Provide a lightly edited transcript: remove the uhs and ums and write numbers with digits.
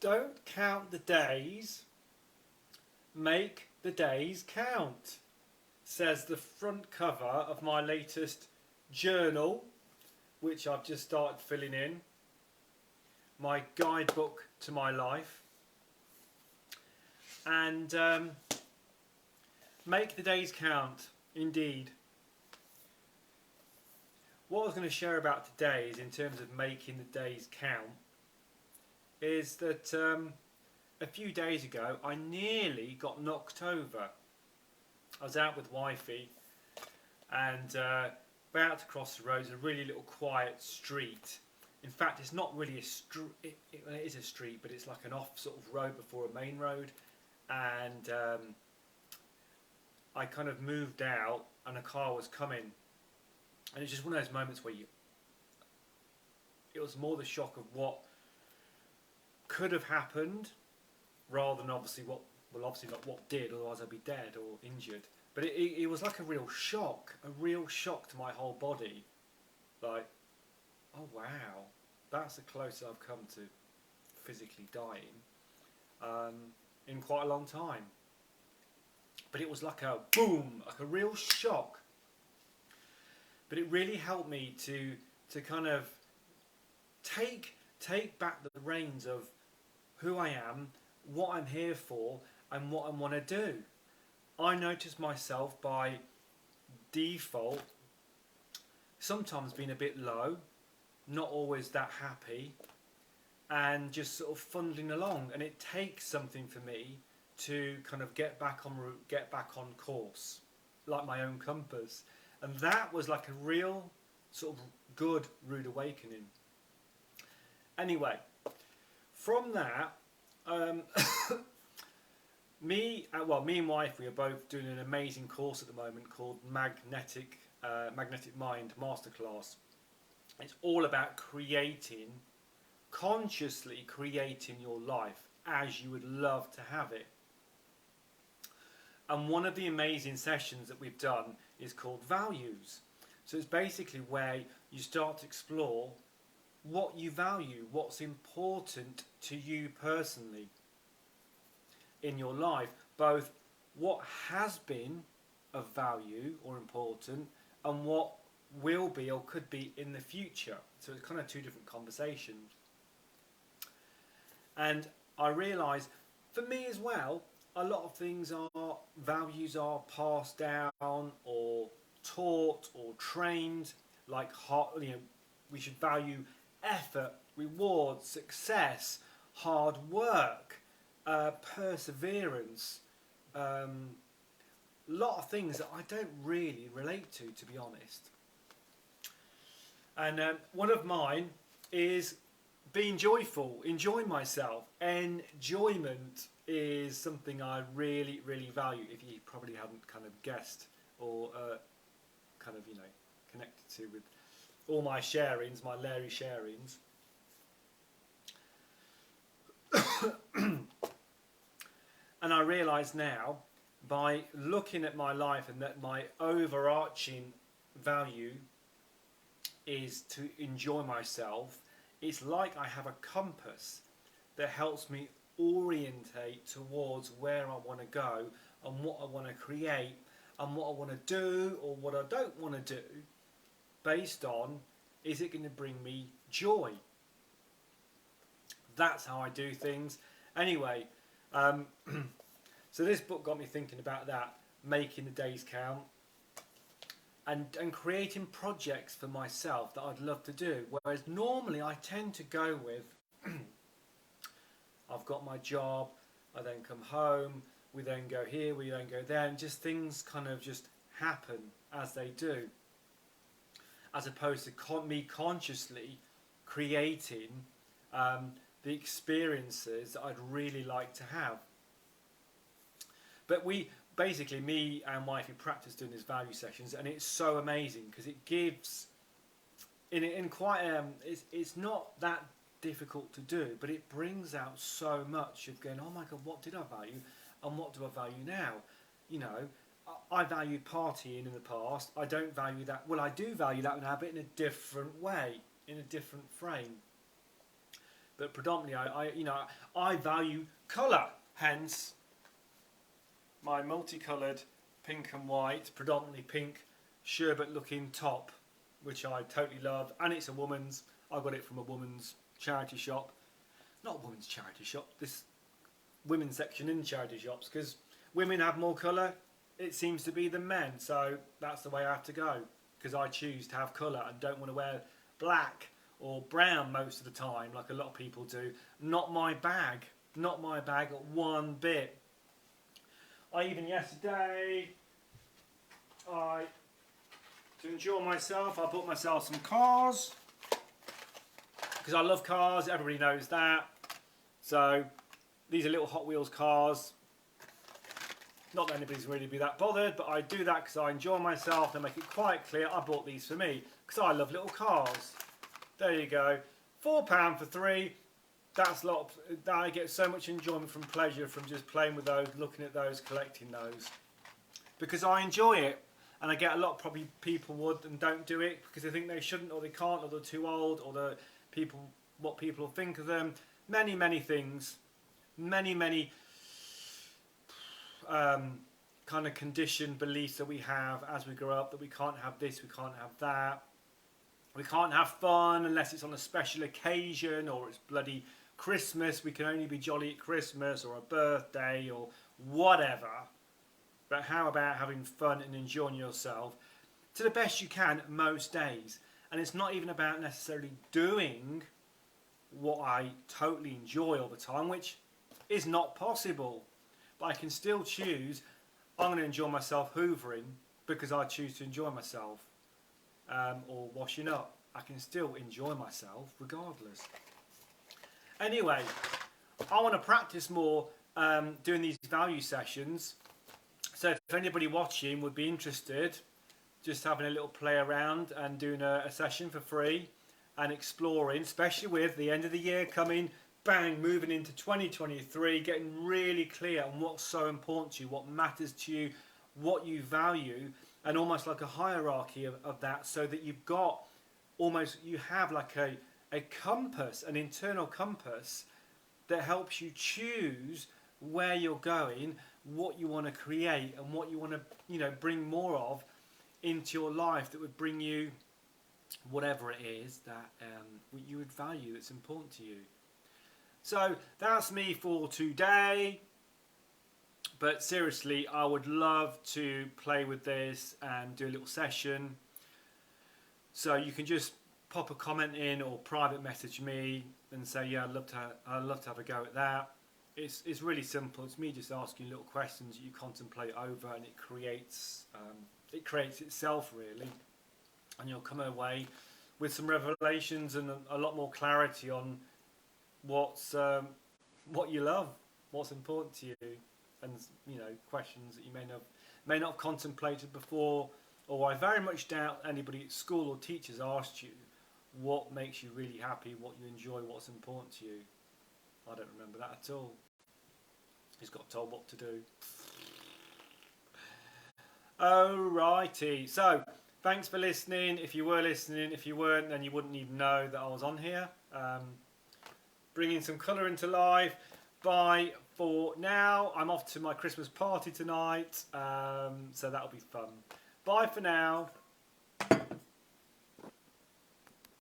Don't count the days, make the days count, says the front cover of my latest journal, which I've just started filling in, my guidebook to my life. And make the days count, indeed. What I was going to share about today is in terms of making the days count, is that a few days ago I nearly got knocked over. I was out with wifey and about to cross the road. It's a really little quiet street. In fact, it's not really a street, it is a street, but it's like an off sort of road before a main road. And I kind of moved out and a car was coming. And it's just one of those moments where it was more the shock of what could have happened rather than obviously obviously not what did, otherwise I'd be dead or injured. But it was like a real shock to my whole body. Like, oh wow, that's the closest I've come to physically dying in quite a long time. But it was like a boom, like a real shock. But it really helped me to kind of take back the reins of who I am, what I'm here for, and what I want to do. I noticed myself by default sometimes being a bit low, not always that happy, and just sort of fumbling along. And it takes something for me to kind of get back on route, get back on course, like my own compass. And that was like a real sort of good rude awakening. Anyway, from that, me and wife, we are both doing an amazing course at the moment called Magnetic Mind Masterclass. It's all about consciously creating your life as you would love to have it. And one of the amazing sessions that we've done is called Values. So it's basically where you start to explore what you value, what's important to you personally in your life, both what has been of value or important and what will be or could be in the future. So it's kind of two different conversations. And I realise for me as well, a lot of values are passed down or taught or trained, like we should value effort, reward, success, hard work, perseverance, a lot of things that I don't really relate to be honest. And one of mine is being joyful, enjoying myself. Enjoyment is something I really, really value, if you probably haven't kind of guessed or kind of, connected to with all my sharings, my Larry sharings. And I realise now, by looking at my life, and that my overarching value is to enjoy myself. It's like I have a compass that helps me orientate towards where I want to go and what I want to create and what I want to do or what I don't want to do, based on, is it going to bring me joy? That's how I do things. Anyway, so this book got me thinking about that, making the days count, and creating projects for myself that I'd love to do. Whereas normally I tend to go with, I've got my job, I then come home, we then go here, we then go there, and just things kind of just happen as they do. As opposed to me consciously creating the experiences that I'd really like to have. But basically, me and wifey practice doing these value sessions, and it's so amazing because it gives, in quite it's not that difficult to do, but it brings out so much of going, oh my god, what did I value, and what do I value now? I valued partying in the past. I don't value that. Well, I do value that now, but in a different way, in a different frame. but predominantly I value colour. Hence my multicoloured pink and white, predominantly pink sherbet looking top, which I totally love, and it's a woman's. I got it from a woman's charity shop. Not a women's charity shop, this women's section in charity shops, because women have more colour, it seems to be, than men, so that's the way I have to go, because I choose to have colour and don't want to wear black or brown most of the time like a lot of people do. Not my bag, not my bag one bit. I even yesterday, to enjoy myself, I bought myself some cars, because I love cars, everybody knows that. So these are little Hot Wheels cars. Not that anybody's really be that bothered, but I do that because I enjoy myself and make it quite clear I bought these for me, because I love little cars. There you go, £4 for 3. That's a lot. I get so much enjoyment from pleasure from just playing with those, looking at those, collecting those, because I enjoy it. And I get a lot, probably people would and don't do it because they think they shouldn't, or they can't, or they're too old, or what people think of them. Many things, many kind of conditioned beliefs that we have as we grow up, that we can't have this, we can't have that, we can't have fun unless it's on a special occasion, or it's bloody Christmas, we can only be jolly at Christmas, or a birthday, or whatever. But how about having fun and enjoying yourself to the best you can most days? And it's not even about necessarily doing what I totally enjoy all the time, which is not possible. But I can still choose, I'm going to enjoy myself hoovering because I choose to enjoy myself, or washing up. I can still enjoy myself regardless. Anyway, I want to practice more doing these value sessions. So if anybody watching would be interested, just having a little play around and doing a session for free and exploring, especially with the end of the year coming, bang, moving into 2023, getting really clear on what's so important to you, what matters to you, what you value, and almost like a hierarchy of that, so that you've got almost, you have like a compass, an internal compass that helps you choose where you're going, what you want to create, and what you want to, bring more of into your life that would bring you whatever it is that you would value, that's important to you. So that's me for today. But seriously, I would love to play with this and do a little session. So you can just pop a comment in or private message me and say, yeah, I'd love to have a go at that. It's really simple. It's me just asking little questions that you contemplate over, and it creates itself really, and you'll come away with some revelations and a lot more clarity on what you love, what's important to you, and questions that you may not have contemplated before. Or I very much doubt anybody at school or teachers asked you what makes you really happy, what you enjoy, what's important to you. I don't remember that at all. He's got told what to do. Alrighty, so thanks for listening. If you were listening, if you weren't, then you wouldn't even know that I was on here. Bringing some colour into life. Bye for now. I'm off to my Christmas party tonight, so that'll be fun. Bye for now.